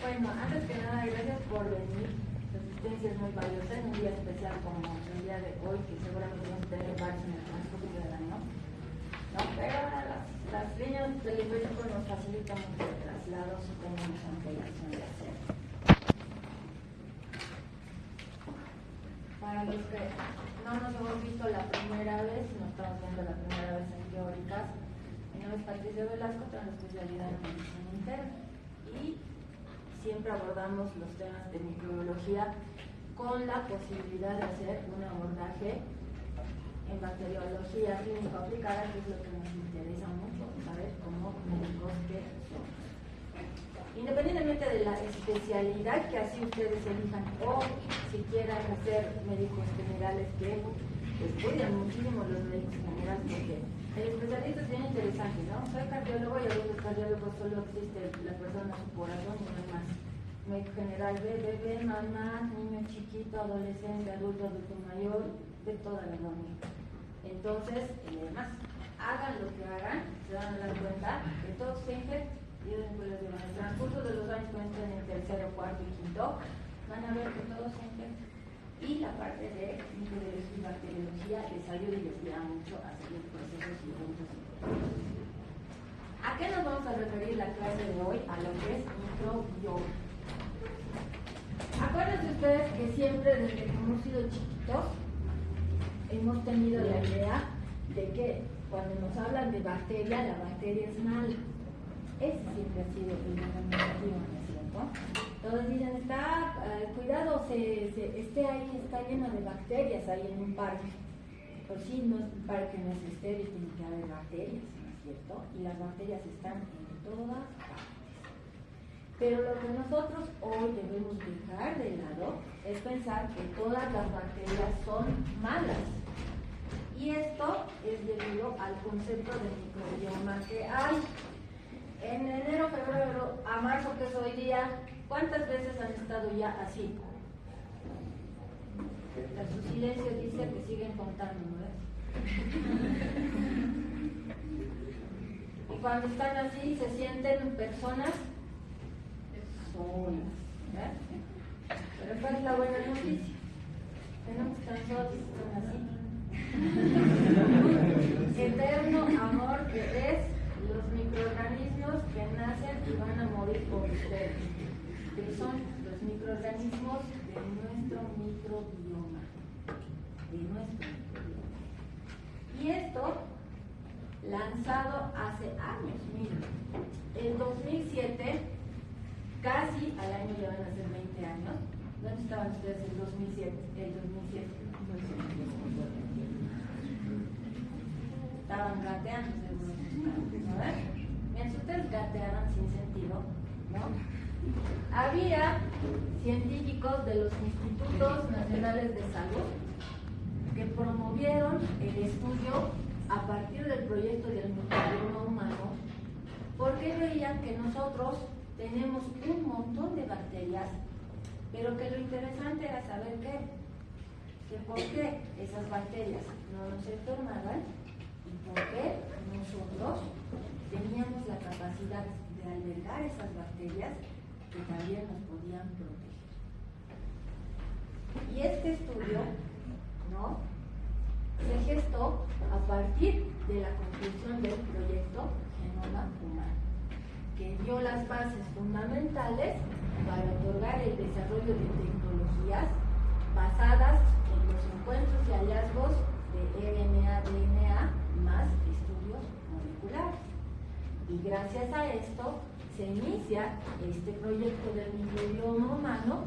Bueno, antes que nada, gracias por venir. Su asistencia es muy valiosa en un día especial como el día de hoy, que seguramente vamos a tener varios en el transcurso del año. ¿No? Pero las líneas telefónicas nos facilitan mucho el traslado si tenemos antelación de hacer. Para los que no nos hemos visto la primera vez, no estamos viendo la primera vez en Teóricas, mi nombre es Patricia Velasco, tengo la especialidad en medicina interna y siempre abordamos los temas de microbiología con la posibilidad de hacer un abordaje en bacteriología clínica aplicada, que es lo que nos interesa mucho saber como médicos que son. Independientemente de la especialidad que así ustedes elijan o si quieran hacer médicos generales, que estudian muchísimo los médicos generales, porque el especialista es bien interesante, ¿no? Soy cardiólogo y a veces cardiólogo solo existe la persona, su corazón y no hay más. Médico general ve bebé, mamá, niño chiquito, adolescente, adulto mayor, de toda la economía. Entonces, además, hagan lo que hagan, se van a dar cuenta que todos se infectan. Y después en el transcurso de los años, cuando estén en tercero, cuarto y quinto, van a ver que todos se infectan. Y la parte de microbiología y bacteriología les ayuda y les guía mucho a seguir procesos y eventos. ¿A qué nos vamos a referir la clase de hoy? A lo que es microbioma. Acuérdense ustedes que siempre desde que hemos sido chiquitos hemos tenido la idea de que cuando nos hablan de bacteria, la bacteria es mala. Ese siempre ha sido el denominativo, ¿no es cierto? Todos dicen, cuidado, esté ahí, está lleno de bacterias ahí en un parque. Pues sí, no, un parque no es estéril, tiene que haber bacterias, ¿no es cierto? Y las bacterias están en todas partes. Pero lo que nosotros hoy debemos dejar de lado es pensar que todas las bacterias son malas. Y esto es debido al concepto de microbioma que hay. En enero, febrero, a marzo, que es hoy día, ¿cuántas veces han estado ya así? Su silencio dice que siguen contando, ¿no? Y cuando están así, se sienten personas solas, ¿verdad? Pero ¿cuál es la buena noticia? Que no están solos, están así. Eterno amor que es los microorganismos que nacen y van a morir por ustedes, que son los microorganismos de nuestro microbioma. Y esto, lanzado hace años, miren, en 2007, casi al año ya van a ser 20 años. ¿Dónde estaban ustedes en 2007? Estaban gateando, seguro. A ver, bien, si ustedes gatearan sin sentido, ¿no? Había científicos de los Institutos Nacionales de Salud que promovieron el estudio a partir del proyecto del microbioma humano, porque veían que nosotros tenemos un montón de bacterias, pero que lo interesante era saber que por qué esas bacterias no nos enfermaban y por qué nosotros teníamos la capacidad de albergar esas bacterias que también nos podían proteger. Y este estudio, ¿no?, se gestó a partir de la conclusión del proyecto Genoma Humano, que dio las bases fundamentales para otorgar el desarrollo de tecnologías basadas en los encuentros y hallazgos de RNA, DNA, más estudios moleculares. Y gracias a esto se inicia este proyecto del microbioma humano,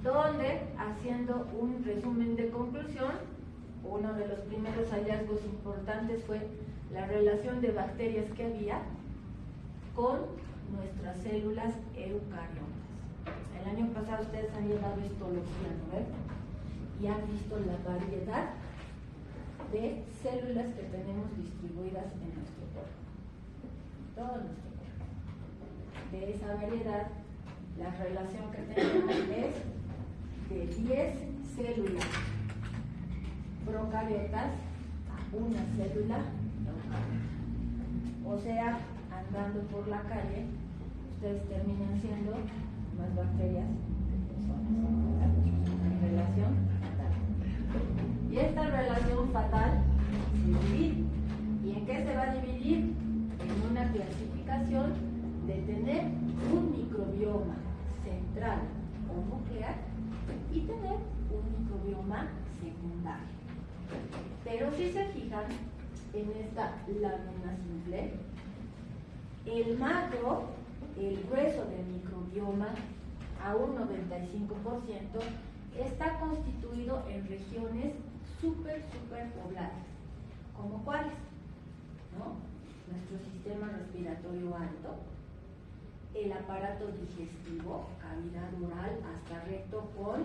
donde, haciendo un resumen de conclusión, uno de los primeros hallazgos importantes fue la relación de bacterias que había con nuestras células eucariotas. El año pasado ustedes han llevado histología, ¿no? Y han visto la variedad de células que tenemos distribuidas en nuestro cuerpo. Todo nuestro cuerpo. De esa variedad, la relación que tenemos es de 10 células procariotas a una célula eucariota. O sea, andando por la calle, ustedes terminan siendo más bacterias de personas en relación fatal. Y esta relación fatal se divide. ¿Y en qué se va a dividir? En una clasificación de tener un microbioma central o nuclear y tener un microbioma secundario. Pero si se fijan en esta lámina simple, el macro, el grueso del microbioma, a un 95%, está constituido en regiones súper pobladas. ¿Como cuáles? ¿No? Nuestro sistema respiratorio alto, el aparato digestivo, cavidad oral hasta recto, con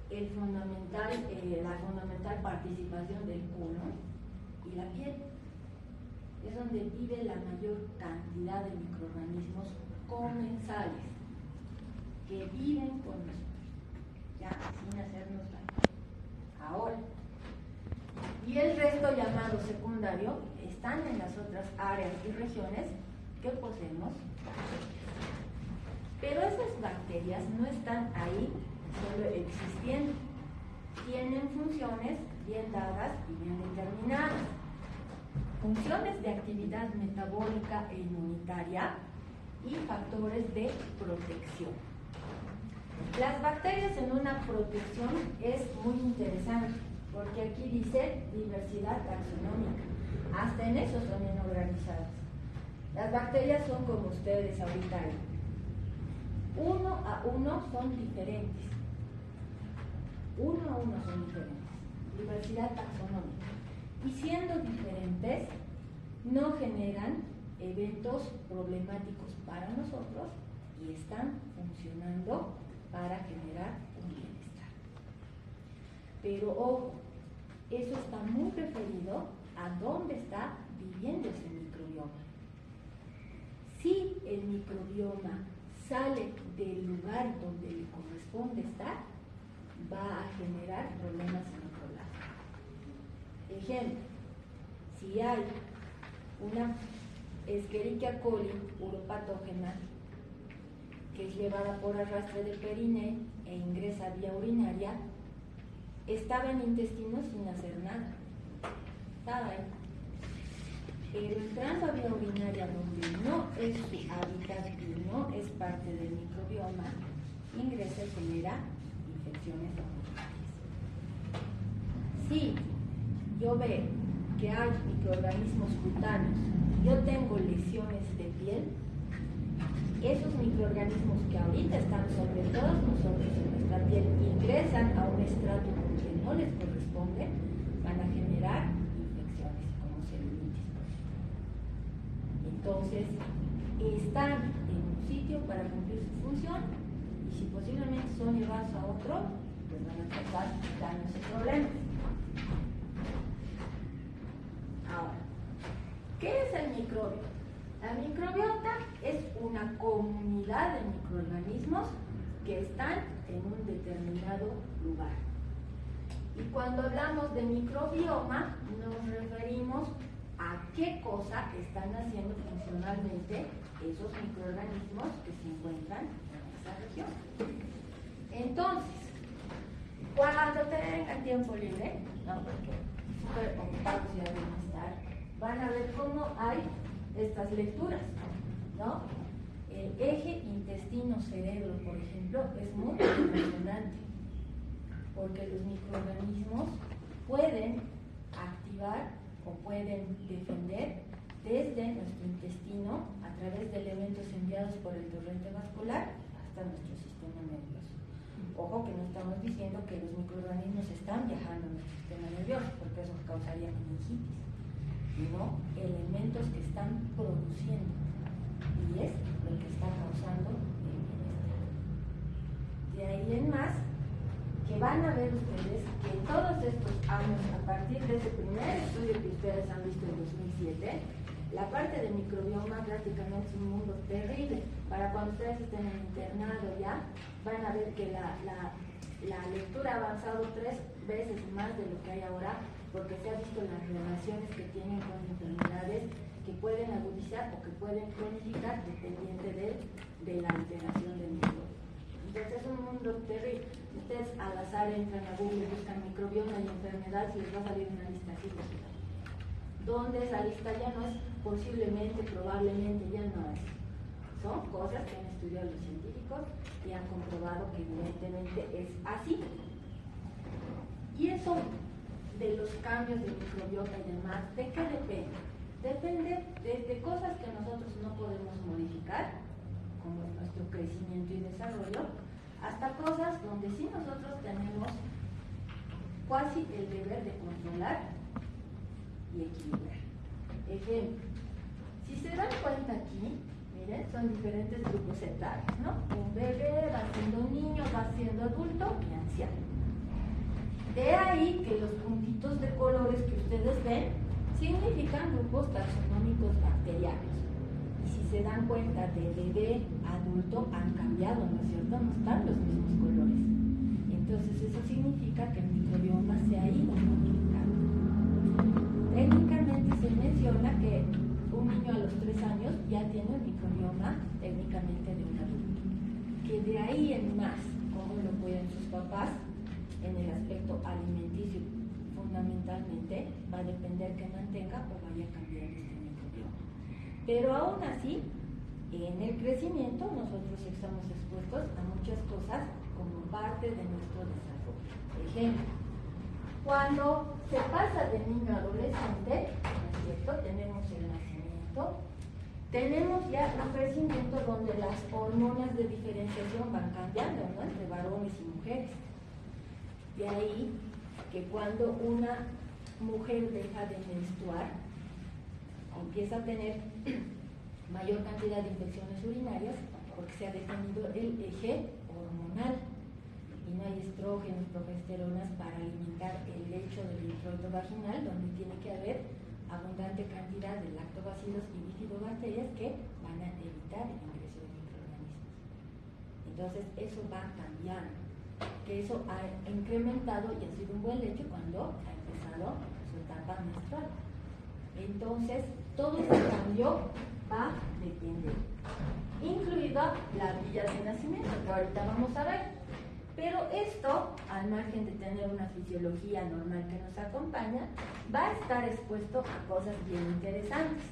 la fundamental participación del colon y la piel. Es donde vive la mayor cantidad de microorganismos comensales que viven con nosotros, ya sin hacernos daño. Ahora, y el resto llamado secundario están en las otras áreas y regiones que poseemos. Pero esas bacterias no están ahí solo existiendo, tienen funciones bien dadas y bien determinadas. Funciones de actividad metabólica e inmunitaria y factores de protección. Las bacterias en una protección es muy interesante, porque aquí dice diversidad taxonómica. Hasta en eso son bien organizadas. Las bacterias son como ustedes ahorita ahí. Uno a uno son diferentes. Uno a uno son diferentes. Diversidad taxonómica. Y siendo diferentes, no generan eventos problemáticos para nosotros y están funcionando para generar un bienestar. Pero ojo, eso está muy referido a dónde está viviendo ese microbioma. Si el microbioma sale del lugar donde le corresponde estar, va a generar problemas en otro lado. Ejemplo, si hay una Escherichia coli uropatógena que es llevada por arrastre del perine e ingresa vía urinaria, estaba en intestino sin hacer nada. Estaba ahí. Pero entrando a vía urinaria donde no es su hábitat y no es parte del microbioma, ingresa y genera infecciones bacterianas. Si yo veo que hay microorganismos cutáneos, yo tengo lesiones de piel, esos microorganismos que ahorita están sobre todos nosotros en nuestra piel ingresan a un estrato que no les corresponde, van a generar infecciones como celulitis. Entonces, están en un sitio para cumplir su función y si posiblemente son llevados a otro, pues van a causar daños y problemas. Ahora, ¿qué es el microbio? La microbiota es una comunidad de microorganismos que están en un determinado lugar. Y cuando hablamos de microbioma, nos referimos a qué cosa están haciendo funcionalmente esos microorganismos que se encuentran en esa región. Entonces, cuando tengan tiempo libre, no, porque súper ocupados ya deben estar, van a ver cómo hay estas lecturas, ¿no? El eje intestino-cerebro, por ejemplo, es muy impresionante, porque los microorganismos pueden activar o pueden defender desde nuestro intestino a través de elementos enviados por el torrente vascular hasta nuestro sistema nervioso. Ojo que no estamos diciendo que los microorganismos están viajando en nuestro sistema nervioso, porque eso causaría meningitis, sino elementos que están produciendo, y es lo que está causando el bienestar. De ahí en más, que van a ver ustedes que todos estos años, a partir de ese primer estudio que ustedes han visto en 2007, la parte de microbioma prácticamente es un mundo terrible. Para cuando ustedes estén en internado ya, van a ver que la lectura ha avanzado 3 veces más de lo que hay ahora, porque se ha visto las relaciones que tienen con enfermedades que pueden agudizar o que pueden cronificar dependiente de la alteración del microbioma. ejemplo terrible. Si ustedes al azar entran a Google y buscan microbioma y enfermedad, les va a salir una lista así, donde esa lista ya no es posiblemente, probablemente, ya no es. Son cosas que han estudiado los científicos y han comprobado que evidentemente es así. Y eso de los cambios de microbiota y demás, ¿de qué depende? Depende de cosas que nosotros no podemos modificar, como nuestro crecimiento y desarrollo, hasta cosas donde sí nosotros tenemos casi el deber de controlar y equilibrar. Ejemplo, si se dan cuenta aquí, miren, son diferentes grupos etarios, ¿no? Un bebé va siendo niño, va siendo adulto y anciano. De ahí que los puntitos de colores que ustedes ven significan grupos taxonómicos bacterianos. Y si se dan cuenta, de bebé a adulto han cambiado, ¿no es cierto? No están los mismos colores. Entonces eso significa que el microbioma se ha ido modificando. Técnicamente se menciona que un niño a los 3 años ya tiene el microbioma técnicamente de un adulto. Que de ahí en más, cómo lo cuidan sus papás, en el aspecto alimenticio fundamentalmente va a depender que mantenga o vaya cambiando este microbioma. Pero aún así, en el crecimiento nosotros estamos expuestos a muchas cosas como parte de nuestro desarrollo. Ejemplo, cuando se pasa de niño a adolescente, ¿no es cierto? Tenemos el nacimiento, tenemos ya un crecimiento donde las hormonas de diferenciación van cambiando, ¿no? Entre varones y mujeres. De ahí que cuando una mujer deja de menstruar, empieza a tener mayor cantidad de infecciones urinarias porque se ha detenido el eje hormonal y no hay estrógenos, progesteronas para alimentar el lecho del introito vaginal, donde tiene que haber abundante cantidad de lactobacilos y bifidobacterias que van a evitar el ingreso de microorganismos. Entonces eso va cambiando, que eso ha incrementado y ha sido un buen hecho cuando ha empezado su etapa menstrual. Entonces, todo ese cambio va a depender, incluida la villa de nacimiento, que ahorita vamos a ver. Pero esto, al margen de tener una fisiología normal que nos acompaña, va a estar expuesto a cosas bien interesantes.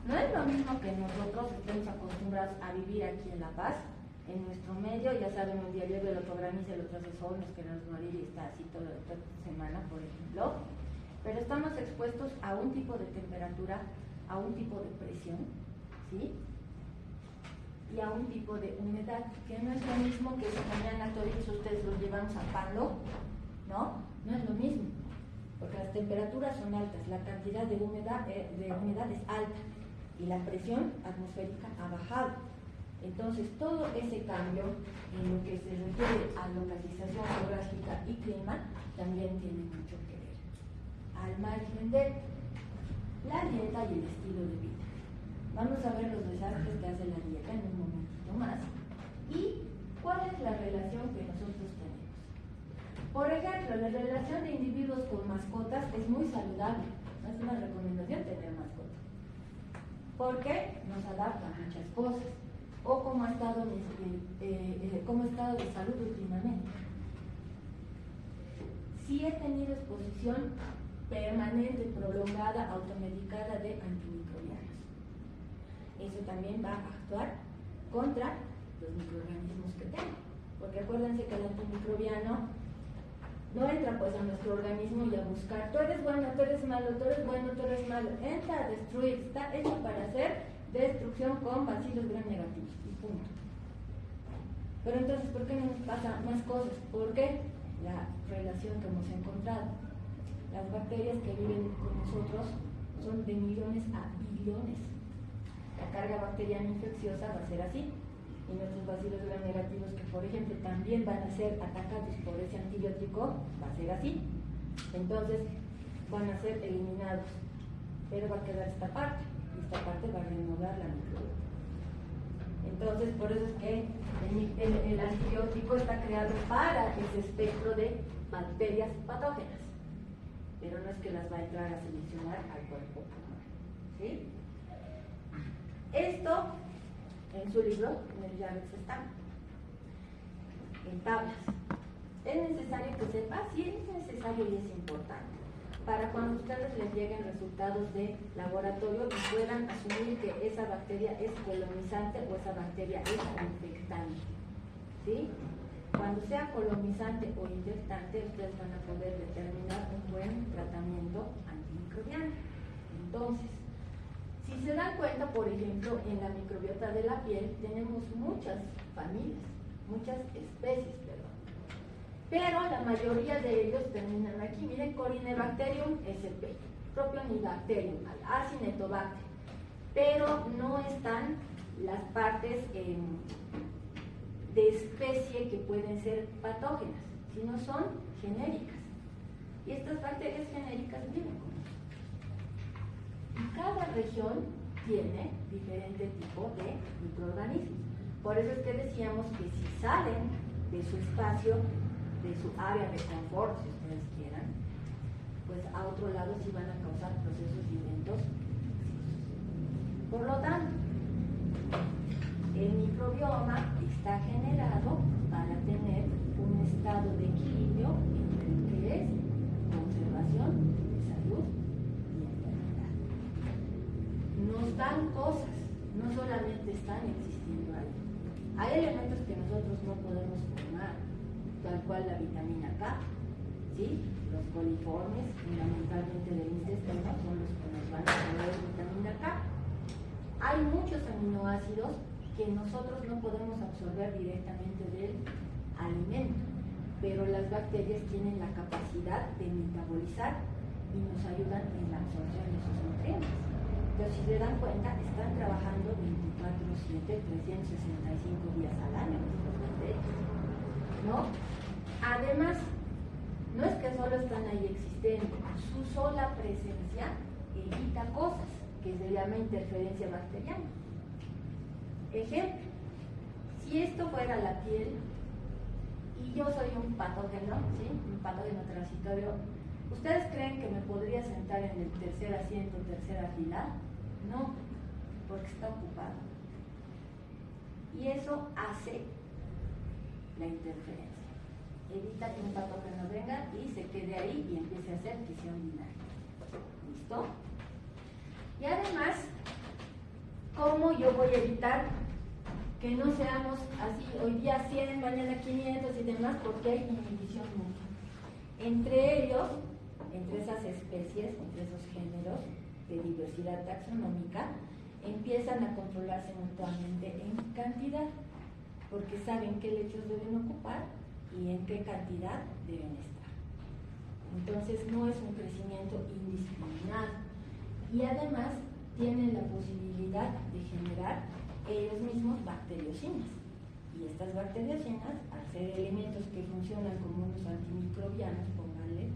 No es lo mismo que nosotros estemos acostumbrados a vivir aquí en La Paz, en nuestro medio, ya saben, un día llueve, el otro graniza, el otro hace sol, nos queremos morir y está así toda la semana, por ejemplo. Pero estamos expuestos a un tipo de temperatura, a un tipo de presión, ¿sí? Y a un tipo de humedad, que no es lo mismo que si mañana todos ustedes los llevan zapando, ¿no? No es lo mismo, porque las temperaturas son altas, la cantidad de humedad es alta y la presión atmosférica ha bajado. Entonces, todo ese cambio en lo que se refiere a localización geográfica y clima también tiene mucho que ver. Al margen de la dieta y el estilo de vida. Vamos a ver los desastres que hace la dieta en un momentito más y cuál es la relación que nosotros tenemos. Por ejemplo, la relación de individuos con mascotas es muy saludable. No es una recomendación tener mascotas, porque nos adapta a muchas cosas. O como estado de salud últimamente. Sí he tenido exposición permanente, prolongada, automedicada de antimicrobianos. Eso también va a actuar contra los microorganismos que tengo. Porque acuérdense que el antimicrobiano no entra pues a nuestro organismo y a buscar, tú eres bueno, tú eres malo, tú eres bueno, tú eres malo. Entra a destruir, está hecho para hacer destrucción con bacilos gram negativos y punto. Pero entonces, ¿por qué no nos pasa más cosas? Porque la relación que hemos encontrado, las bacterias que viven con nosotros son de millones a billones. La carga bacteriana infecciosa va a ser así, y nuestros bacilos gram negativos, que por ejemplo también van a ser atacados por ese antibiótico, va a ser así. Entonces van a ser eliminados, pero va a quedar esta parte. Esta parte va a renovar la microbiota. Entonces, por eso es que el antibiótico está creado para ese espectro de bacterias patógenas, pero no es que las va a entrar a seleccionar al cuerpo humano, ¿sí? Esto, en su libro, en el Jarrett's está. en tablas. Es necesario que sepa, sí es necesario y es importante, para cuando ustedes les lleguen resultados de laboratorio y puedan asumir que esa bacteria es colonizante o esa bacteria es infectante. ¿Sí? Cuando sea colonizante o infectante, ustedes van a poder determinar un buen tratamiento antimicrobiano. Entonces, si se dan cuenta, por ejemplo, en la microbiota de la piel tenemos muchas familias, muchas especies, pero la mayoría de ellos terminan aquí. Miren, Corynebacterium sp, Propionibacterium, Acinetobacter, pero no están las partes de especie que pueden ser patógenas, sino son genéricas. Y estas bacterias genéricas viven con nosotros. Y cada región tiene diferente tipo de microorganismos. Por eso es que decíamos que si salen de su espacio, de su área de confort, si ustedes quieran, pues a otro lado sí van a causar procesos violentos. Por lo tanto, el microbioma está generado para tener un estado de equilibrio entre lo que es conservación de salud y enfermedad. Nos dan cosas, no solamente están existiendo ahí. Hay elementos que nosotros no podemos formar, tal cual la vitamina K, ¿sí? Los coliformes, fundamentalmente del intestino, son los que nos van a dar vitamina K. Hay muchos aminoácidos que nosotros no podemos absorber directamente del alimento, pero las bacterias tienen la capacidad de metabolizar y nos ayudan en la absorción de esos nutrientes. Entonces, si se dan cuenta, están trabajando 24/7, 365 días al año estas bacterias, ¿no? Además, no es que solo están ahí existiendo, su sola presencia evita cosas, que se llama interferencia bacteriana. Ejemplo, si esto fuera la piel y yo soy un patógeno, ¿sí? Un patógeno transitorio, ¿ustedes creen que me podría sentar en el tercer asiento, tercera fila? No, porque está ocupado. Y eso hace la interferencia. Evita que un patógeno venga y se quede ahí y empiece a hacer fisión binaria. ¿Listo? Y además, ¿cómo yo voy a evitar que no seamos así, hoy día 100, mañana 500 y demás? Porque hay inhibición mutua. Entre ellos, entre esas especies, entre esos géneros de diversidad taxonómica, empiezan a controlarse mutuamente en cantidad, porque saben qué lechos deben ocupar y en qué cantidad deben estar. Entonces no es un crecimiento indiscriminado y además tienen la posibilidad de generar ellos mismos bacteriocinas, y estas bacteriocinas, al ser elementos que funcionan como unos antimicrobianos, pónganle,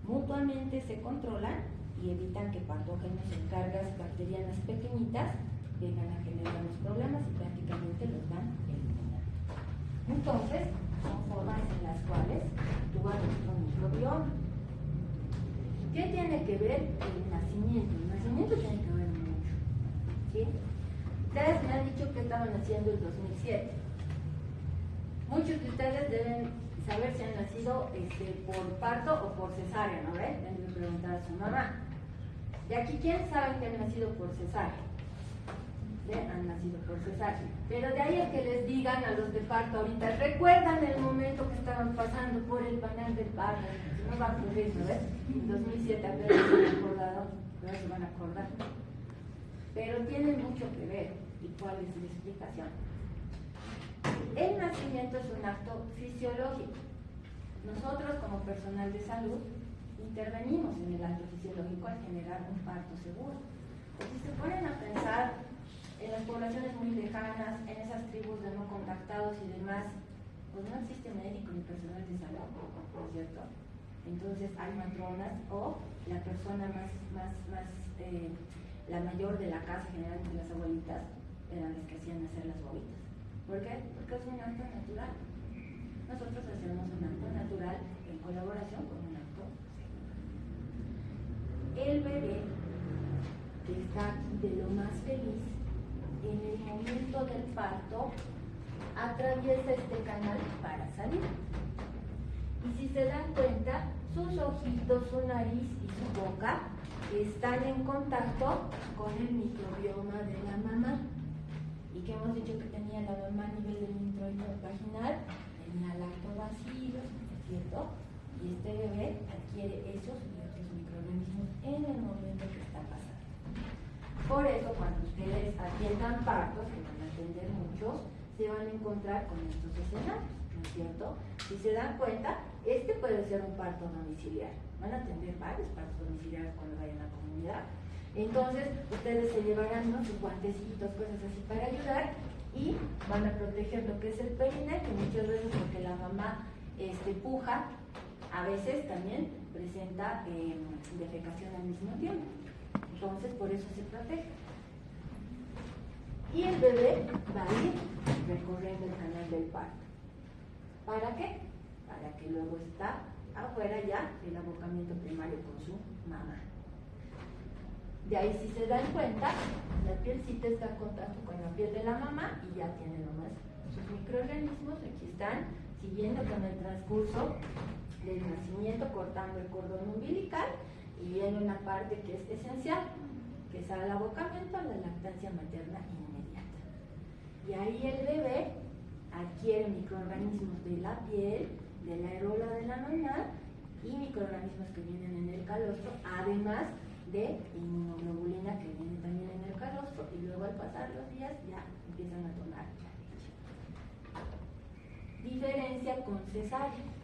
mutuamente se controlan y evitan que patógenos en cargas bacterianas pequeñitas vengan a generar los problemas y prácticamente los van eliminando. Entonces, son formas en las cuales actúa nuestro microbioma. ¿Qué tiene que ver el nacimiento? El nacimiento tiene que ver mucho, ¿sí? Ustedes me han dicho que estaban haciendo el 2007. Muchos de ustedes deben saber si han nacido por parto o por cesárea, ¿no ven? Deben de preguntar a su mamá. De aquí, ¿quién sabe que han nacido por cesárea? Han nacido por cesárea. Pero de ahí a que les digan a los de parto ahorita, ¿recuerdan el momento que estaban pasando por el banal del parto? No va a ocurrir, ¿no ves? En 2007 apenas se han acordado, pero se van a acordar. Pero tiene mucho que ver. ¿Y cuál es la explicación? El nacimiento es un acto fisiológico. Nosotros, como personal de salud, intervenimos en el acto fisiológico al generar un parto seguro. Pues si se ponen a pensar en las poblaciones muy lejanas, en esas tribus de no contactados y demás, pues no existe médico ni personal de salud, ¿no es cierto? Entonces hay matronas o la persona la mayor de la casa, generalmente las abuelitas, eran las que hacían nacer las bobitas. ¿Por qué? Porque es un acto natural. Nosotros hacemos un acto natural en colaboración con un acto seguro. El bebé que está aquí de lo más feliz, en el momento del parto, atraviesa este canal para salir. Y si se dan cuenta, sus ojitos, su nariz y su boca están en contacto con el microbioma de la mamá. Y que hemos dicho que tenía la mamá a nivel del introito vaginal, tenía lactobacilos, ¿no es cierto? Y este bebé adquiere esos y otros microorganismos en el momento que está pasando. Por eso, cuando ustedes atiendan partos, que van a atender muchos, se van a encontrar con estos escenarios, ¿no es cierto? Si se dan cuenta, este puede ser un parto domiciliar. Van a atender varios partos domiciliares cuando vayan a la comunidad. Entonces, ustedes se llevarán, ¿no?, sus guantecitos, cosas así para ayudar, y van a proteger lo que es el perine, que muchas veces porque la mamá puja, a veces también presenta defecación al mismo tiempo. Entonces, por eso se protege. Y el bebé va a ir recorriendo el canal del parto. ¿Para qué? Para que luego está afuera ya el abocamiento primario con su mamá. De ahí, si se dan cuenta, la pielcita está en contacto con la piel de la mamá y ya tiene nomás sus microorganismos. Aquí están siguiendo con el transcurso del nacimiento, cortando el cordón umbilical, y viene una parte que es esencial, que es al abocamiento, a la lactancia materna inmediata. Y ahí el bebé adquiere microorganismos de la piel, de la areola de la mamá, y microorganismos que vienen en el calostro, además de inmunoglobulina que viene también en el calostro, y luego al pasar los días ya empiezan a tomar la leche. Diferencia con cesárea.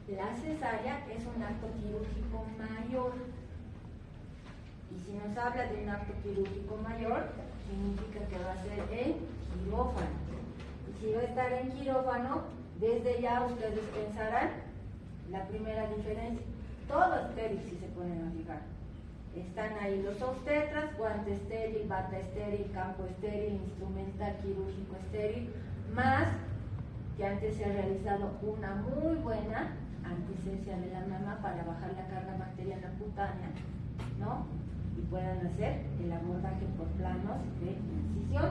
La cesárea es un acto quirúrgico mayor, y si nos habla de un acto quirúrgico mayor, significa que va a ser en quirófano. Y si va a estar en quirófano, desde ya ustedes pensarán la primera diferencia. Todo estéril, si se ponen a fijar. Están ahí los obstetras, guante estéril, bata estéril, campo estéril, instrumental quirúrgico estéril, más que antes se ha realizado una muy buena anticesia de la mama para bajar la carga bacteriana cutánea, ¿no? Y puedan hacer el abordaje por planos de incisión.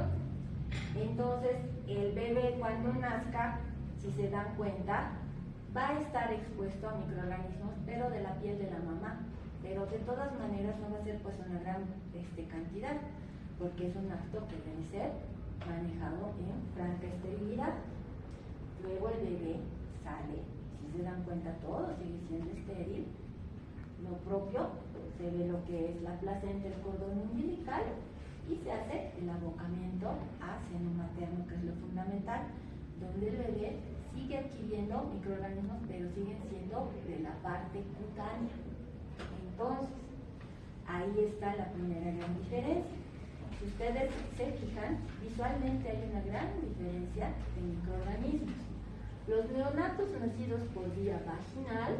Entonces, el bebé cuando nazca, si se dan cuenta, va a estar expuesto a microorganismos, pero de la piel de la mamá. Pero de todas maneras no va a ser pues una gran cantidad, porque es un acto que debe ser manejado en franca esterilidad. Luego el bebé sale, si se dan cuenta todo sigue siendo estéril. Lo propio, se ve lo que es la placenta, el cordón umbilical, y se hace el abocamiento a seno materno, que es lo fundamental, donde el bebé sigue adquiriendo microorganismos, pero siguen siendo de la parte cutánea. Entonces, ahí está la primera gran diferencia. Si ustedes se fijan, visualmente hay una gran diferencia de microorganismos. Los neonatos nacidos por vía vaginal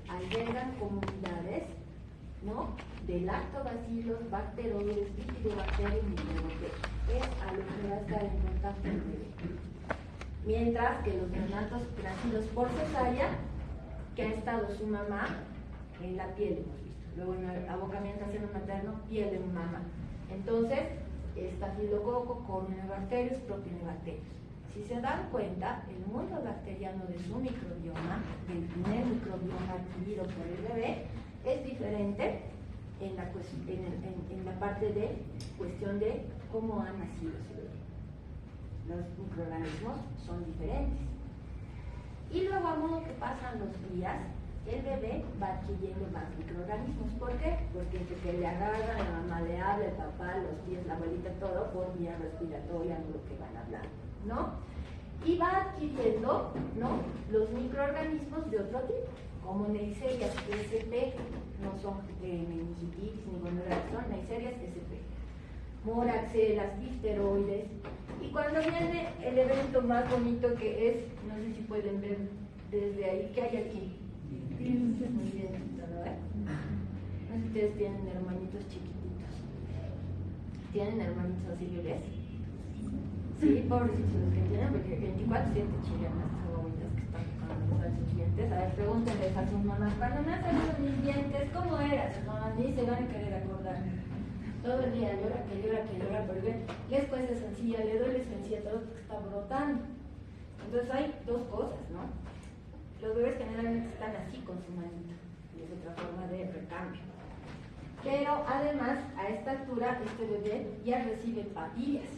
albergan comunidades, ¿no?, de lactobacilos, bacteroides, bifidobacterias y microbacterias. Es a lo que va a estar en contacto el bebé. Mientras que los neonatos nacidos por cesárea, que ha estado su mamá en la piel, hemos visto. Luego en el abocamiento a seno materno, piel de mamá. Entonces, estafilococo, corynebacterius, propionebacterius. Si se dan cuenta, el mundo bacteriano de su microbioma, del primer microbioma adquirido por el bebé, es diferente en la parte de cuestión de cómo ha nacido su bebé. Los microorganismos son diferentes. Y luego, a modo que pasan los días, el bebé va adquiriendo más microorganismos. ¿Por qué? Porque entre que le agarran, la mamá le habla, el papá, los tíos, la abuelita, todo por vía respiratoria, lo que van hablando, ¿no? Y va adquiriendo, ¿no?, los microorganismos de otro tipo, como Neisseria sp, no son meningitis ni gonorrea, son Neisseria sp, moraxelas, difteroides. Y cuando viene el evento más bonito, que es, no sé si pueden ver desde ahí, ¿qué hay aquí? Muy bien, ¿no? No sé si ustedes tienen hermanitos chiquititos. ¿Tienen hermanitos así bebés? Sí, pobrecitos los que tienen, porque 24/7 chillan a estas abuelitas que están tocando sus dientes. A ver, pregúntenles a sus mamás, cuando nacen mis dientes, ¿cómo eran? Sus mamás ni se van a querer acordar. todo el día llora, pero les cuesta su encía, le duele su encía, todo porque está brotando. Entonces hay dos cosas, ¿no? Los bebés generalmente están así con su manita, y es otra forma de recambio. Pero además, a esta altura, este bebé ya recibe papillas.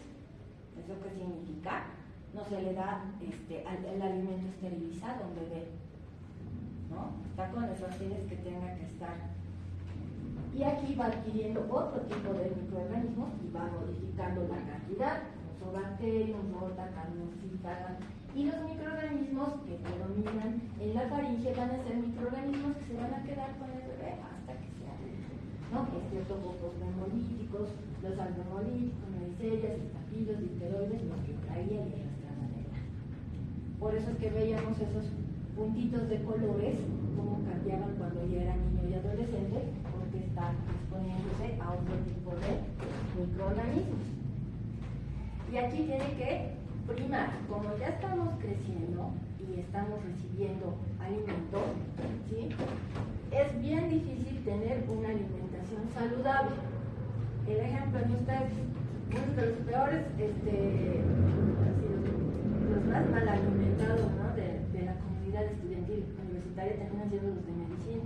¿Eso qué significa? No se le da el alimento esterilizado a un bebé, ¿no? Está con las bacterias que tenga que estar. Y aquí va adquiriendo otro tipo de microorganismos y va modificando la cantidad, bacterium, rota, carnosita. Y los microorganismos que predominan en la faringe van a ser microorganismos que se van a quedar con el bebé hasta que sea, ¿no? Estreptococos hemolíticos, los alvemolíticos, neiserias, estafilos, difteroides, los que traía y arrastraban el agua. Por eso es que veíamos esos puntitos de colores, cómo cambiaban cuando ya era niño y adolescente, porque están exponiéndose a otro tipo de microorganismos. Y aquí tiene que primar, como ya estamos creciendo y estamos recibiendo alimento, ¿sí? Es bien difícil tener una alimentación saludable. El ejemplo de ustedes, uno de los peores, los más mal alimentados, ¿no? de la comunidad estudiantil universitaria terminan siendo los de medicina.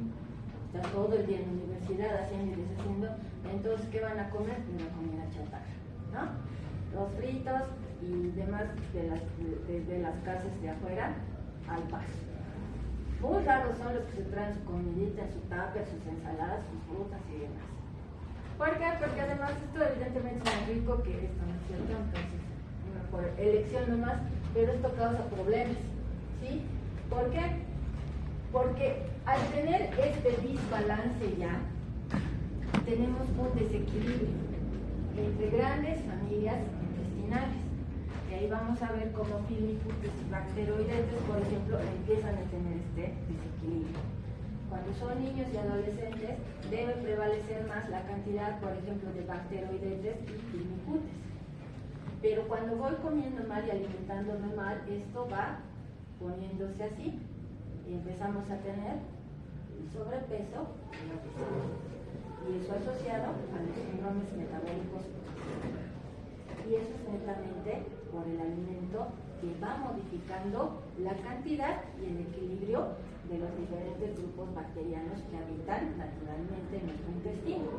Están todo el día en la universidad haciendo y deshaciendo. Entonces, ¿qué van a comer? Una comida chatarra, ¿no? Los fritos y demás de las casas de afuera al paso. Muy raros son los que se traen su comidita, su tupper, sus ensaladas, sus frutas y demás. ¿Por qué? Porque además esto evidentemente es más rico que esto, ¿no es cierto? Entonces, por elección nomás, pero esto causa problemas, ¿sí? ¿Por qué? Porque al tener este desbalance ya, tenemos un desequilibrio entre grandes familias intestinales. Y ahí vamos a ver cómo Firmicutes y bacteroidetes, por ejemplo, empiezan a tener este desequilibrio. Cuando son niños y adolescentes, debe prevalecer más la cantidad, por ejemplo, de bacteroidetes y Firmicutes. Pero cuando voy comiendo mal y alimentándome mal, esto va poniéndose así. Y empezamos a tener el sobrepeso y la obesidad. Y eso asociado a los síndromes metabólicos. Y eso es netamente por el alimento que va modificando la cantidad y el equilibrio de los diferentes grupos bacterianos que habitan naturalmente en nuestro intestino.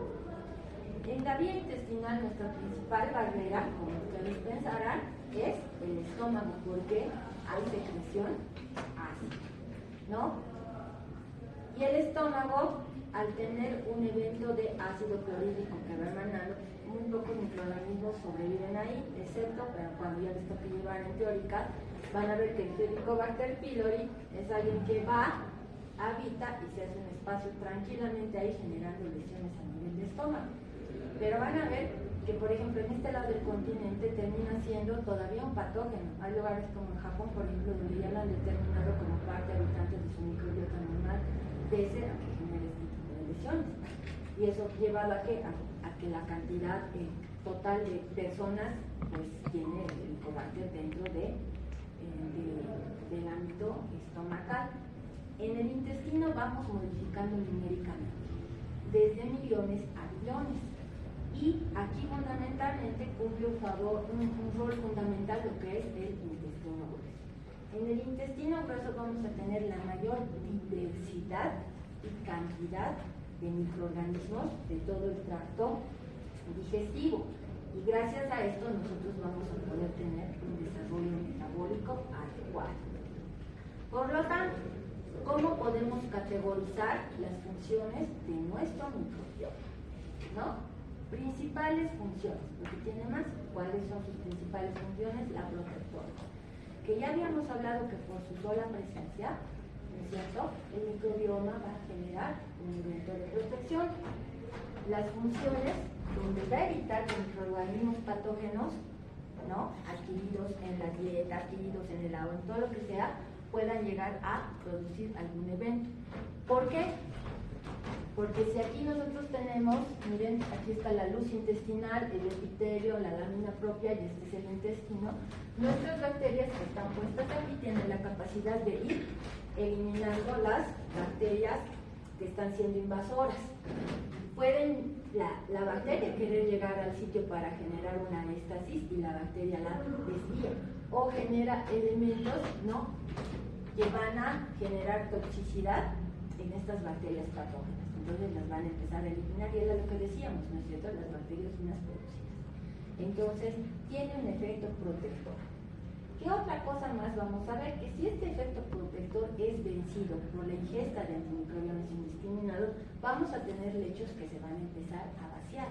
En la vía intestinal, nuestra principal barrera, como ustedes pensarán, es el estómago, porque hay secreción ácida, ¿no? Y el estómago, al tener un evento de ácido clorhídrico que va emanando, muy pocos microorganismos sobreviven ahí, excepto cuando ya les toca llevar en teórica, van a ver que el Helicobacter pylori es alguien que va, habita y se hace un espacio tranquilamente ahí generando lesiones a nivel de estómago. Pero van a ver que, por ejemplo, en este lado del continente termina siendo todavía un patógeno. Hay lugares como en Japón, por ejemplo, donde ya lo han determinado como parte habitante de su microbiota normal, pese a que genera este tipo de lesiones. Y eso lleva a que la cantidad total de personas pues tiene el Helicobacter dentro del ámbito estomacal. En el intestino vamos modificando numéricamente, desde millones a billones. Y aquí fundamentalmente cumple un rol fundamental lo que es el intestino grueso. En el intestino grueso vamos a tener la mayor diversidad y cantidad de microorganismos de todo el tracto digestivo. Y gracias a esto nosotros vamos a poder tener un desarrollo metabólico adecuado. Por lo tanto, ¿cómo podemos categorizar las funciones de nuestro microbioma? ¿No? Principales funciones, lo que tiene más, ¿cuáles son sus principales funciones? La protectora, que ya habíamos hablado que por su sola presencia, ¿no es cierto?, el microbioma va a generar un evento de protección. Las funciones, donde va a evitar que microorganismos patógenos, ¿no?, adquiridos en la dieta, adquiridos en el agua, en todo lo que sea, puedan llegar a producir algún evento. ¿Por qué? Porque si aquí nosotros tenemos, miren, aquí está la luz intestinal, el epitelio, la lámina propia y este es el intestino, nuestras bacterias que están puestas aquí tienen la capacidad de ir eliminando las bacterias que están siendo invasoras. Pueden la bacteria querer llegar al sitio para generar una éstasis y la bacteria la desvía o genera elementos, ¿no?, que van a generar toxicidad en estas bacterias patógenas. Entonces las van a empezar a eliminar y era lo que decíamos, ¿no es cierto? Las bacterias son unas producidas. Entonces tiene un efecto protector. ¿Qué otra cosa más vamos a ver? Que si este efecto protector es vencido por la ingesta de antimicrobianos indiscriminados, vamos a tener lechos que se van a empezar a vaciar.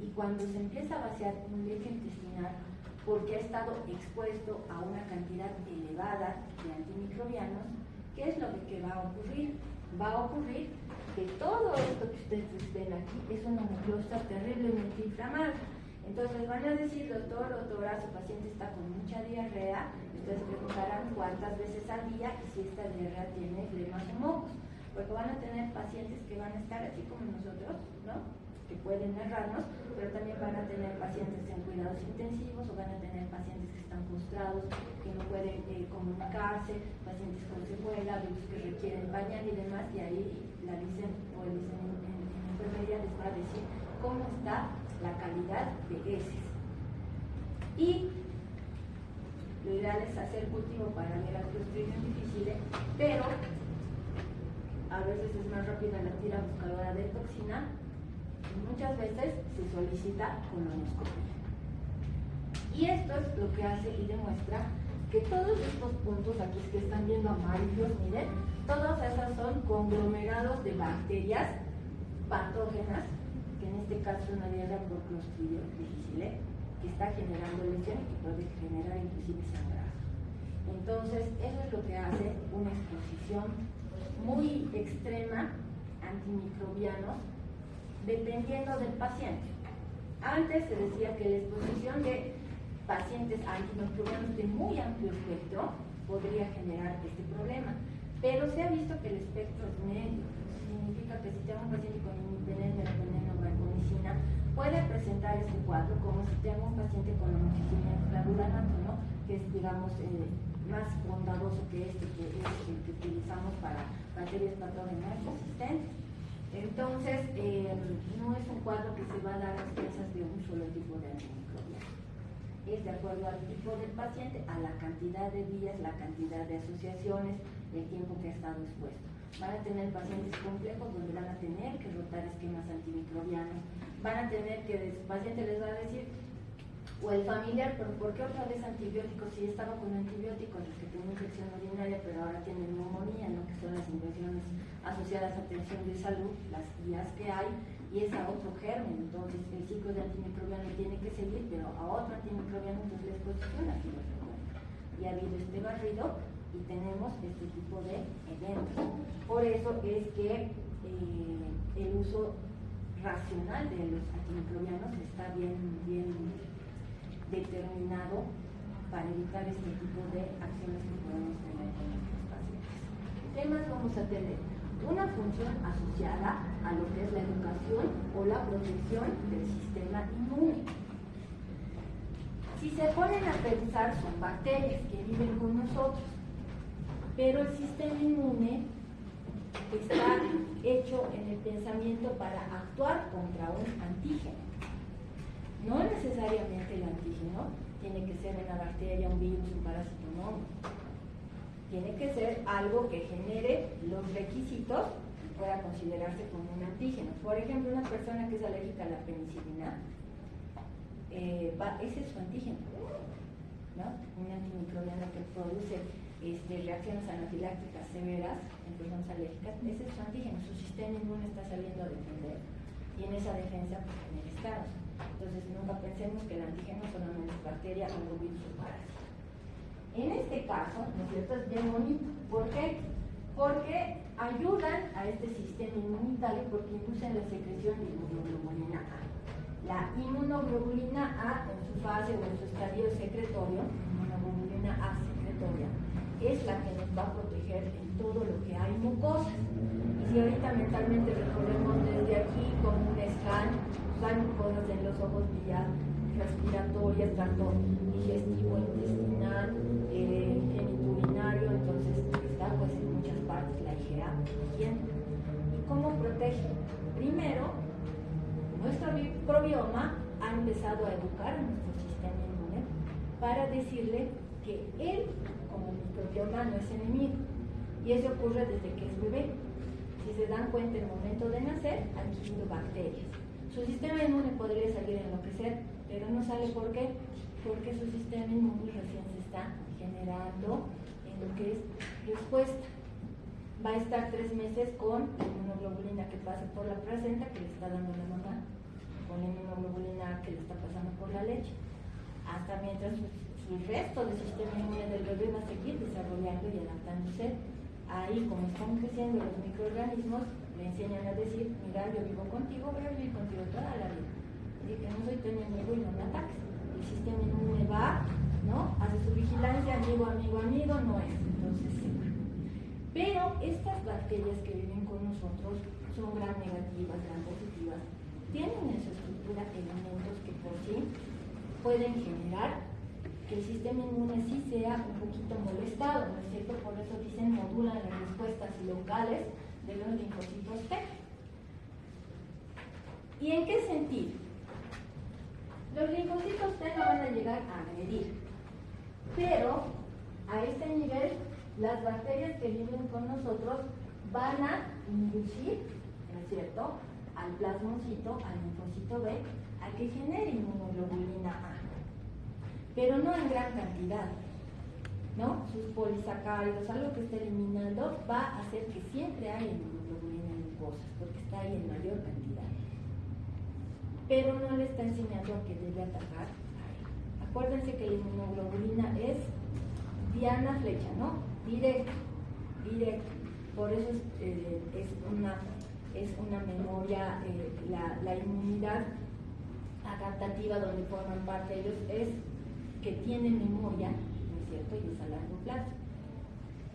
Y cuando se empieza a vaciar un lecho intestinal, porque ha estado expuesto a una cantidad elevada de antimicrobianos, ¿qué es lo que va a ocurrir? Va a ocurrir que todo esto que ustedes ven aquí es una mucosa terriblemente inflamada. Entonces van a decir, doctora, su paciente está con mucha diarrea, ustedes preguntarán cuántas veces al día y si esta diarrea tiene flemas o mocos, porque van a tener pacientes que van a estar así como nosotros, ¿no?, que pueden errarnos, pero también van a tener pacientes en cuidados intensivos o van a tener pacientes que están postrados, que no pueden comunicarse, pacientes con secuela, virus que requieren bañar y demás, y ahí la dicen o el en enfermería les va a decir cómo está la calidad de heces. Y lo ideal es hacer cultivo para ver las clostridium difficile, pero a veces es más rápida la tira buscadora de toxina y muchas veces se solicita colonoscopia. Y esto es lo que hace y demuestra que todos estos puntos aquí que están viendo amarillos, miren, todas esas son conglomerados de bacterias patógenas, que en este caso es una diarrea por Clostridium difficile, que está generando lesión y que puede generar inclusive sangrado. Entonces, eso es lo que hace una exposición muy extrema a antimicrobianos, dependiendo del paciente. Antes se decía que la exposición de pacientes a antimicrobianos de muy amplio espectro podría generar este problema, pero se ha visto que el espectro es medio. Significa que si tengo un paciente con veneno, vancomicina, puede presentar este cuadro como si tengo un paciente con amoxicilina clavulanato, ¿no?, que es, digamos, más bondadoso que este, que es el que utilizamos para bacterias patógenas resistentes. Entonces, no es un cuadro que se va a dar a expensas de un solo tipo de antimicrobiano. Es de acuerdo al tipo del paciente, a la cantidad de días, la cantidad de asociaciones, el tiempo que ha estado expuesto. Van a tener pacientes complejos donde van a tener que rotar esquemas antimicrobianos, van a tener que, el paciente les va a decir, o el familiar, pero ¿por qué otra vez antibióticos? Si estaba con antibióticos, los que tienen infección urinaria, pero ahora tienen neumonía, ¿no?, que son las infecciones asociadas a atención de salud, las guías que hay, y es a otro germen. Entonces el ciclo de antimicrobiano tiene que seguir, pero a otro antimicrobiano, entonces la exposición aquí lo recuerda. Y ha habido este barrido y tenemos este tipo de eventos. Por eso es que el uso racional de los antimicrobianos está bien determinado para evitar este tipo de acciones que podemos tener con nuestros pacientes. ¿Qué más vamos a tener? Una función asociada a lo que es la educación o la protección del sistema inmune. Si se ponen a pensar, son bacterias que viven con nosotros, pero el sistema inmune está hecho en el pensamiento para actuar contra un antígeno. No necesariamente el antígeno tiene que ser una bacteria, un virus, un parásito, no. Tiene que ser algo que genere los requisitos y pueda considerarse como un antígeno. Por ejemplo, una persona que es alérgica a la penicilina, ese es su antígeno, ¿no? Un antimicrobiano que produce reacciones anafilácticas severas en personas alérgicas, ese es su antígeno. Su sistema inmune está saliendo a defender y en esa defensa pues genera estados. Entonces nunca pensemos que el antígeno solamente es bacteria o virus o parásito. En este caso, ¿no es cierto?, es bien bonito. ¿Por qué? Porque ayudan a este sistema inmunitario porque inducen la secreción de inmunoglobulina A. La inmunoglobulina A en su fase o en su estadio secretorio, inmunoglobulina A secretoria, es la que nos va a proteger en todo lo que hay mucosas. Y si ahorita mentalmente recorremos desde aquí con un scan, hay mucosas en los ojos vías respiratorias, tanto digestivo, intestinal, genitourinario, entonces está pues en muchas partes la IgA. ¿Y decirle que él, como microbioma, no es enemigo. Y eso ocurre desde que es bebé. Si se dan cuenta, en el momento de nacer, ha adquirido bacterias. Su sistema inmune podría salir a enloquecer, pero no sale. ¿Por qué? Porque su sistema inmune recién se está generando en lo que es respuesta. Va a estar 3 meses con la inmunoglobulina que pasa por la placenta, que le está dando la mamá, con la inmunoglobulina que le está pasando por la leche, hasta mientras el resto del sistema inmune del bebé va a seguir desarrollando y adaptándose. Ahí, como están creciendo los microorganismos, le enseñan a decir: mira, yo vivo contigo, voy a vivir contigo toda la vida, y que no soy tu enemigo y no me ataques. El sistema inmune va, ¿no?, hace su vigilancia, amigo, amigo, amigo, no es. Entonces sí. Pero estas bacterias que viven con nosotros son gran negativas, gran positivas, tienen en su estructura elementos que por sí pueden generar que el sistema inmune sí sea un poquito molestado, ¿no es cierto? Por eso dicen modulan las respuestas locales de los linfocitos T. ¿Y en qué sentido? Los linfocitos T no van a llegar a agredir, pero a este nivel las bacterias que viven con nosotros van a inducir, ¿no es cierto?, al plasmocito, al linfocito B, a que genere inmunoglobulina A, pero no en gran cantidad, ¿no? Sus polisacáridos, algo que está eliminando, va a hacer que siempre haya inmunoglobulina en mucosas, porque está ahí en mayor cantidad. Pero no le está enseñando a que debe atacar a él. Acuérdense que la inmunoglobulina es diana flecha, ¿no? Directo, directo. Por eso es una memoria, la inmunidad adaptativa donde forman parte ellos es que tienen memoria, ¿no es cierto?, y es a largo plazo.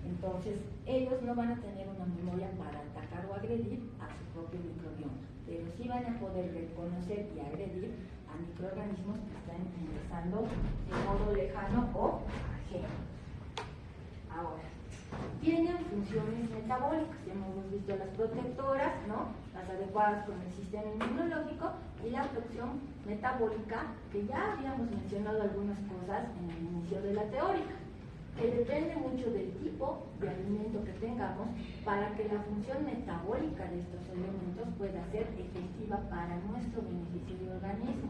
Entonces, ellos no van a tener una memoria para atacar o agredir a su propio microbioma, pero sí van a poder reconocer y agredir a microorganismos que están ingresando de modo lejano o ajeno. Ahora, tienen funciones metabólicas, ya hemos visto las protectoras, ¿no?, las adecuadas con el sistema inmunológico, y la función metabólica, que ya habíamos mencionado algunas cosas en el inicio de la teórica, que depende mucho del tipo de alimento que tengamos para que la función metabólica de estos elementos pueda ser efectiva para nuestro beneficio de organismo,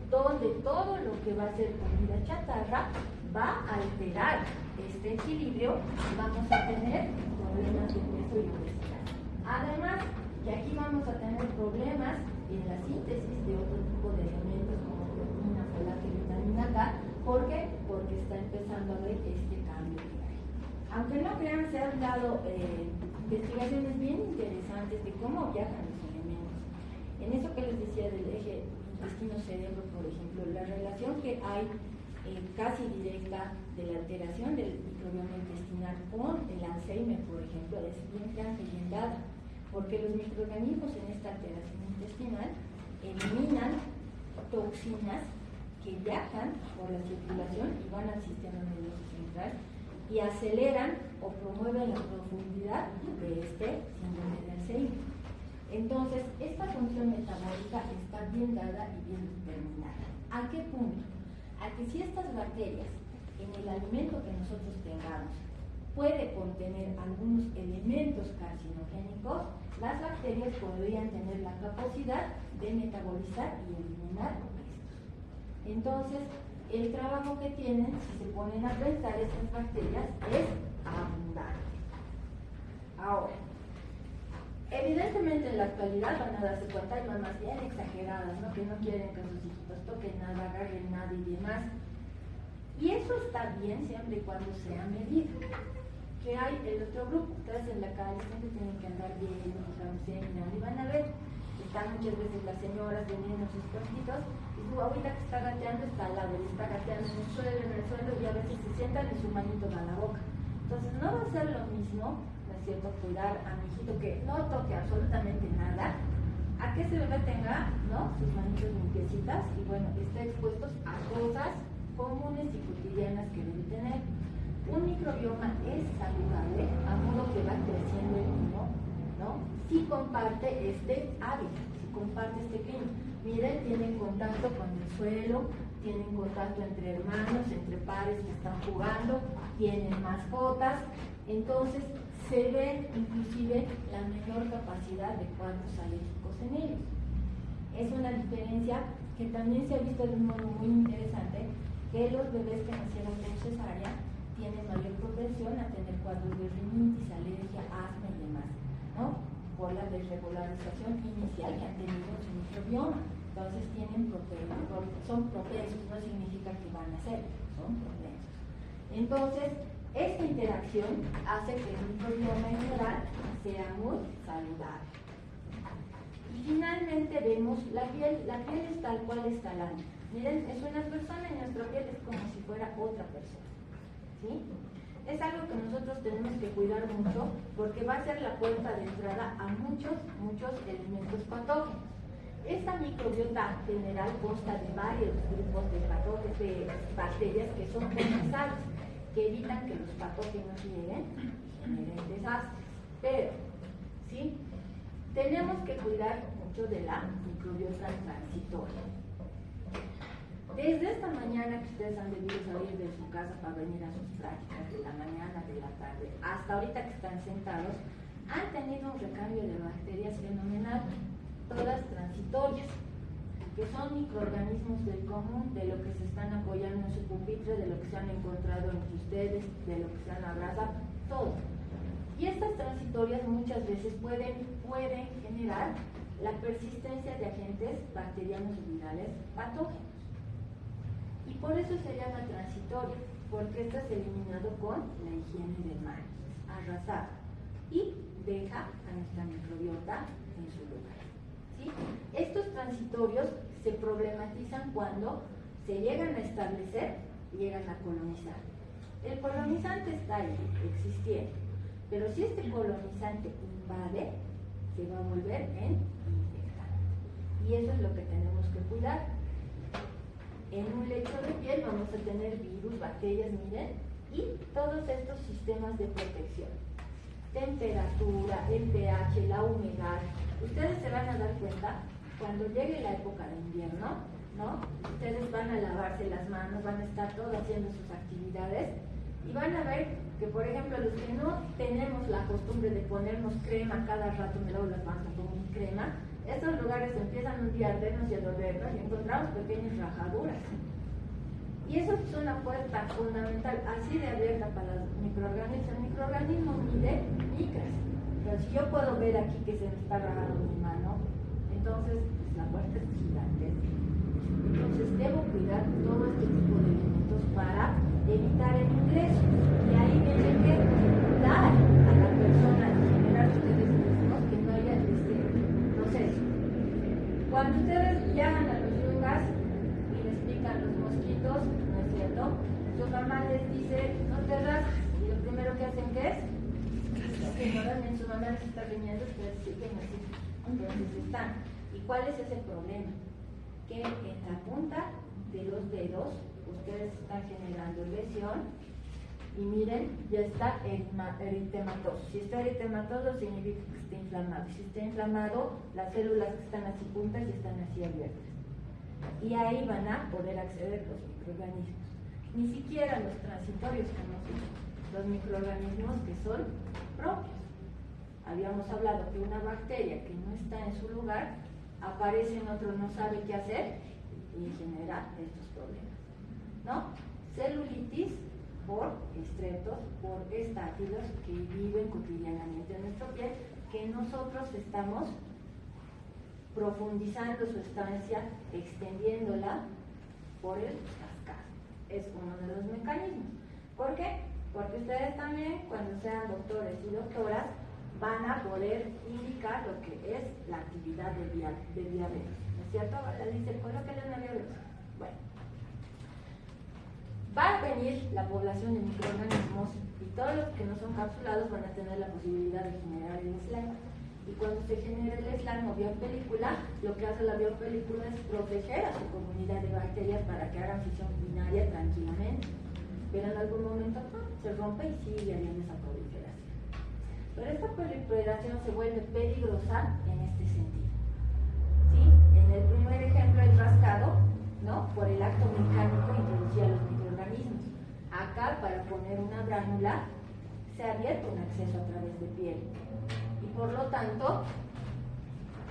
donde todo lo que va a ser comida chatarra va a alterar este equilibrio y vamos a tener problemas de peso y obesidad. Además, que aquí vamos a tener problemas en la síntesis de otro tipo de elementos como proteína, folato y vitamina K. ¿Por qué? Porque está empezando a haber este cambio que hay. Aunque no crean, se han dado investigaciones bien interesantes de cómo viajan los elementos. En eso que les decía del eje intestino-cerebro, por ejemplo, la relación que hay casi directa de la alteración del microbioma intestinal con el Alzheimer, por ejemplo, es bien dada, porque los microorganismos en esta alteración intestinal eliminan toxinas que viajan por la circulación y van al sistema nervioso central y aceleran o promueven la profundidad de este síndrome de Alzheimer. Entonces, esta función metabólica está bien dada y bien determinada. ¿A qué punto? A que si estas bacterias en el alimento que nosotros tengamos puede contener algunos elementos carcinogénicos, las bacterias podrían tener la capacidad de metabolizar y eliminar estos. Entonces, el trabajo que tienen, si se ponen a pensar estas bacterias, es abundante. Ahora, evidentemente en la actualidad van a darse cuenta, hay mamás bien exageradas, ¿no?, que no quieren que sus hijitos toquen nada, agarren nada y demás. Y eso está bien siempre y cuando sea medido. Que hay el otro grupo, ustedes en la calle siempre tienen que andar viendo, fijándose, mirando, y van a ver, están muchas veces las señoras vendiendo sus cositos, y su abuelita que está gateando está al lado, y está gateando en el suelo, y a veces se sientan y su manito va a la boca. Entonces no va a ser lo mismo, ¿no es cierto?, cuidar a mi hijito que no toque absolutamente nada, a que ese bebé tenga, ¿no?, sus manitos limpiecitas, y bueno, esté expuestos a cosas comunes y cotidianas que debe tener. Un microbioma es saludable a modo que va creciendo el niño, ¿no?, si comparte este hábito, si comparte este clima. Miren, tiene contacto con el suelo, tienen contacto entre hermanos, entre pares que están jugando, tienen mascotas, entonces se ve inclusive la menor capacidad de cuadros alérgicos en ellos. Es una diferencia que también se ha visto de un modo muy interesante, que los bebés que nacieron con cesárea tienen mayor propensión a tener cuadros de rinitis, alergia, asma y demás, ¿no? Por la desregularización inicial que han tenido en su microbioma. Entonces son propensos, no significa que van a ser, son propensos. Entonces, esta interacción hace que el microbioma en general sea muy saludable. Y finalmente vemos la piel es tal cual está la año. Miren, es una persona y nuestra piel es como si fuera otra persona. ¿Sí? Es algo que nosotros tenemos que cuidar mucho porque va a ser la puerta de entrada a muchos elementos patógenos. Esta microbiota general consta de varios grupos de bacterias que son comensales, que evitan que los patógenos lleguen y generen desastres. Pero, ¿sí? Tenemos que cuidar mucho de la microbiota transitoria. Desde esta mañana que ustedes han debido salir de su casa para venir a sus prácticas de la mañana, de la tarde, hasta ahorita que están sentados, han tenido un recambio de bacterias fenomenal, todas transitorias, que son microorganismos del común, de lo que se están apoyando en su pupitre, de lo que se han encontrado entre ustedes, de lo que se han abrazado, todo. Y estas transitorias muchas veces pueden generar la persistencia de agentes bacterianos y virales patógenos. Y por eso se llama transitoria, porque esto es eliminado con la higiene de manos, arrasado, y deja a nuestra microbiota en su lugar. ¿Sí? Estos transitorios se problematizan cuando se llegan a establecer y llegan a colonizar. El colonizante está ahí, existiendo, pero si este colonizante invade, se va a volver en infectante. Y eso es lo que tenemos que cuidar. En un lecho de piel vamos a tener virus, bacterias, miren, y todos estos sistemas de protección. Temperatura, el pH, la humedad. Ustedes se van a dar cuenta cuando llegue la época de invierno, ¿no? Ustedes van a lavarse las manos, van a estar todos haciendo sus actividades y van a ver que, por ejemplo, los que no tenemos la costumbre de ponernos crema cada rato, me lavo las manos con mi crema, estos lugares empiezan un día a ardernos y a dolernos y encontramos pequeñas rajaduras. Y eso es una puerta fundamental, así de abierta para los microorganismos. El microorganismo mide micras, pero si yo puedo ver aquí que se me está rajando mi mano, entonces pues, la puerta es gigantesca. Entonces debo cuidar todo este tipo de elementos para evitar el ingreso. Y ahí tienen que dar a la persona, en general ustedes mismos, que no haya este proceso. Cuando ustedes llaman a los yungas y les pican los mosquitos, ¿no es cierto? Su mamá les dice, no te rasques. Y lo primero que hacen, ¿qué es? Que no dan, su mamá les está riñendo, ustedes siguen así. Entonces están. ¿Y cuál es ese problema? Que en la punta de los dedos ustedes están generando lesión y miren, ya está eritematoso. Si está eritematoso significa que está inflamado. Si está inflamado, las células que están así juntas y están así abiertas. Y ahí van a poder acceder los microorganismos. Ni siquiera los transitorios conocen los microorganismos que son propios. Habíamos hablado que una bacteria que no está en su lugar aparece en otro, no sabe qué hacer y genera estos problemas, ¿no? Celulitis por estreptos, por estáfilos que viven cotidianamente en nuestra piel, que nosotros estamos profundizando su estancia, extendiéndola por el cascado. Es uno de los mecanismos. ¿Por qué? Porque ustedes también, cuando sean doctores y doctoras, van a poder indicar lo que es la actividad de diabetes. ¿No es cierto? Dice, colóquele una diabetes. Bueno. Va a venir la población de microorganismos y todos los que no son capsulados van a tener la posibilidad de generar el slime. Y cuando se genera el slime o biopelícula, lo que hace la biopelícula es proteger a su comunidad de bacterias para que hagan fisión binaria tranquilamente. Pero en algún momento se rompe y sigue habiendo esa proliferación. Pero esta proliferación se vuelve peligrosa en este sentido. ¿Sí? En el primer ejemplo, el rascado, ¿no? Por el acto mecánico introducía los microorganismos. Acá, para poner una bránula, se ha abierto un acceso a través de piel. Y por lo tanto,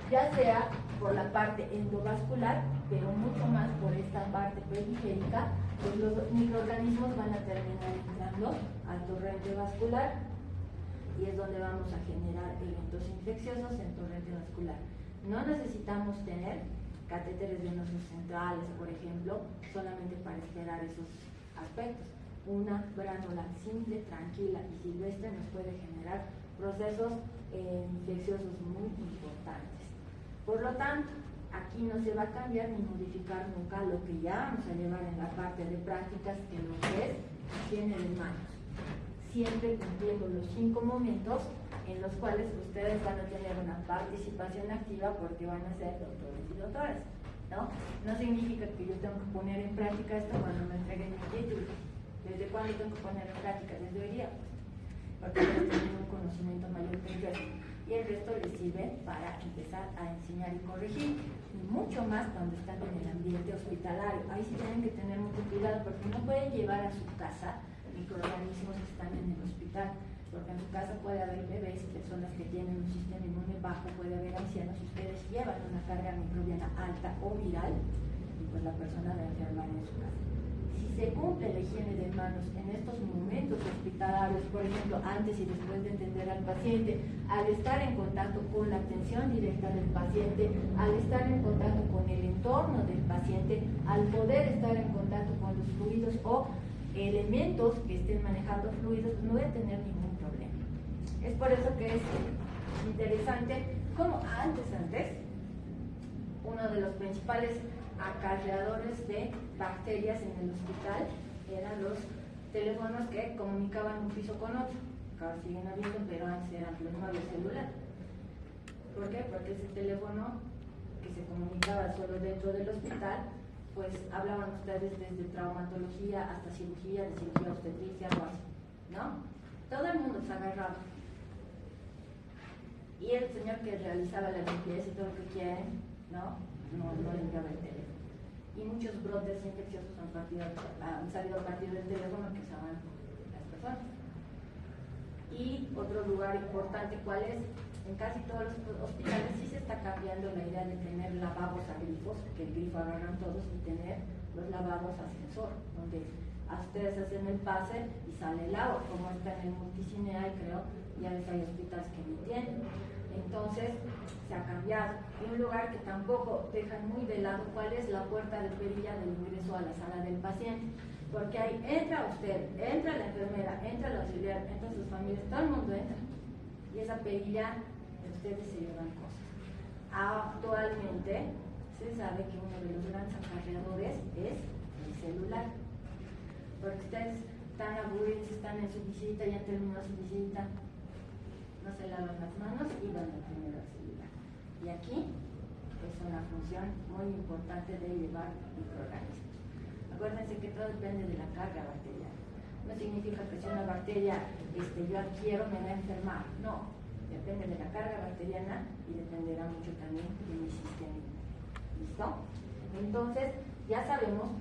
ya sea por la parte endovascular, pero mucho más por esta parte periférica, pues los microorganismos van a terminar entrando al torrente vascular y es donde vamos a generar eventos infecciosos en torrente vascular. No necesitamos tener catéteres venosos centrales, por ejemplo, solamente para esperar esos aspectos. Una bránula simple, tranquila y silvestre nos puede generar procesos infecciosos muy importantes. Por lo tanto, aquí no se va a cambiar ni modificar nunca lo que ya vamos a llevar en la parte de prácticas, que lo que es higiene de manos. Siempre cumpliendo los 5 momentos en los cuales ustedes van a tener una participación activa porque van a ser doctores y doctoras, ¿no? No significa que yo tengo que poner en práctica esto cuando me entreguen mi título. ¿Desde cuándo tengo que poner en práctica? Desde hoy día, porque ustedes tienen un conocimiento mayor que el resto. Y el resto les sirve para empezar a enseñar y corregir, y mucho más cuando están en el ambiente hospitalario. Ahí sí tienen que tener mucho cuidado porque no pueden llevar a su casa microorganismos que están en el hospital, porque en su casa puede haber bebés, personas que tienen un sistema inmune bajo, puede haber ancianos, y ustedes llevan una carga microbiana alta o viral, y pues la persona va a enfermar en su casa. Si se cumple la higiene de manos en estos momentos hospitalarios, por ejemplo, antes y después de entender al paciente, al estar en contacto con la atención directa del paciente, al estar en contacto con el entorno del paciente, al poder estar en contacto con los fluidos o elementos que estén manejando fluidos, no voy a tener ningún problema. Es por eso que es interesante como antes, uno de los principales acarreadores de bacterias en el hospital eran los teléfonos que comunicaban un piso con otro. Ahora siguen habiendo, pero antes eran los móviles celulares. ¿Por qué? Porque ese teléfono que se comunicaba solo dentro del hospital, pues hablaban ustedes desde traumatología hasta cirugía, de cirugía obstetricia, algo así, ¿no? Todo el mundo se agarraba. Y el señor que realizaba la limpieza y todo lo que quieren, ¿no? No limpiaba el teléfono. Y muchos brotes infecciosos han salido a partir del teléfono que usaban las personas. Y otro lugar importante, ¿cuál es? En casi todos los hospitales sí se está cambiando la idea de tener lavabos a grifos, que el grifo agarran todos, y tener los lavabos a sensor, donde a ustedes hacen el pase y sale el agua, como está en el multicineal, creo, ya ves, hay hospitales que no tienen. Entonces se ha cambiado. Y un lugar que tampoco dejan muy de lado cuál es la puerta de perilla del ingreso a la sala del paciente, porque ahí entra usted, entra la enfermera, entra el auxiliar, entra sus familias, todo el mundo entra. Y esa perilla de ustedes se llevan cosas. Actualmente se sabe que uno de los grandes acarreadores es el celular, porque ustedes están aburridos, están en su visita, ya terminó su visita, no se lavan las manos y van a tener el celular. Y aquí es una función muy importante de llevar microorganismos. Acuérdense que todo depende de la carga bacteriana. No significa que si una bacteria yo adquiero me va a enfermar. No, depende de la carga bacteriana y dependerá mucho también de mi sistema. ¿Listo? Entonces, ya sabemos,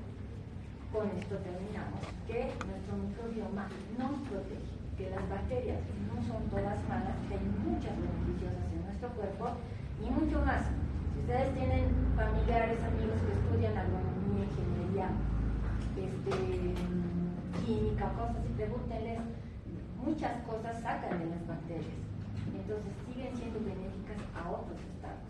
con esto terminamos, que nuestro microbioma nos protege, que las bacterias no son todas malas, que hay muchas beneficiosas en nuestro cuerpo y mucho más. Si ustedes tienen familiares, amigos que estudian agronomía, ingeniería, química, cosas, y pregúntenles, muchas cosas sacan de las bacterias. Entonces siguen siendo benéficas a otros estados.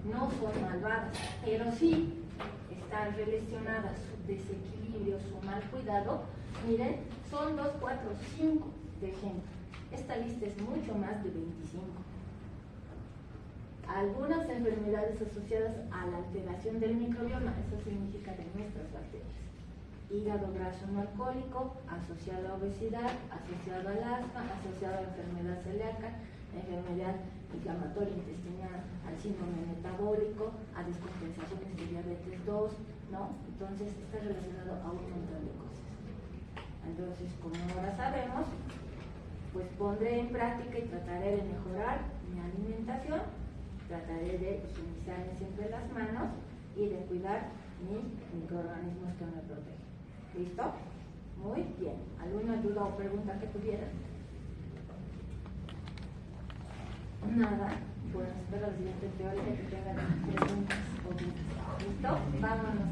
No son malvadas, pero sí están relacionadas su desequilibrio, su mal cuidado. Miren, son 2, 4, 5 de ejemplo. Esta lista es mucho más de 25. Algunas enfermedades asociadas a la alteración del microbioma, eso significa de nuestras bacterias. Hígado graso no alcohólico, asociado a obesidad, asociado al asma, asociado a enfermedad celíaca, enfermedad inflamatoria intestinal, al síndrome metabólico, a descompensaciones de diabetes 2, ¿no? Entonces está relacionado a un montón de cosas. Entonces, como ahora sabemos, pues pondré en práctica y trataré de mejorar mi alimentación, trataré de higienizarme siempre las manos y de cuidar mis microorganismos que me protegen. ¿Listo? Muy bien. ¿Alguna duda o pregunta que tuvieran? Nada. Bueno, espero la siguiente teórica que tengan preguntas o dudas. ¿Listo? Vámonos.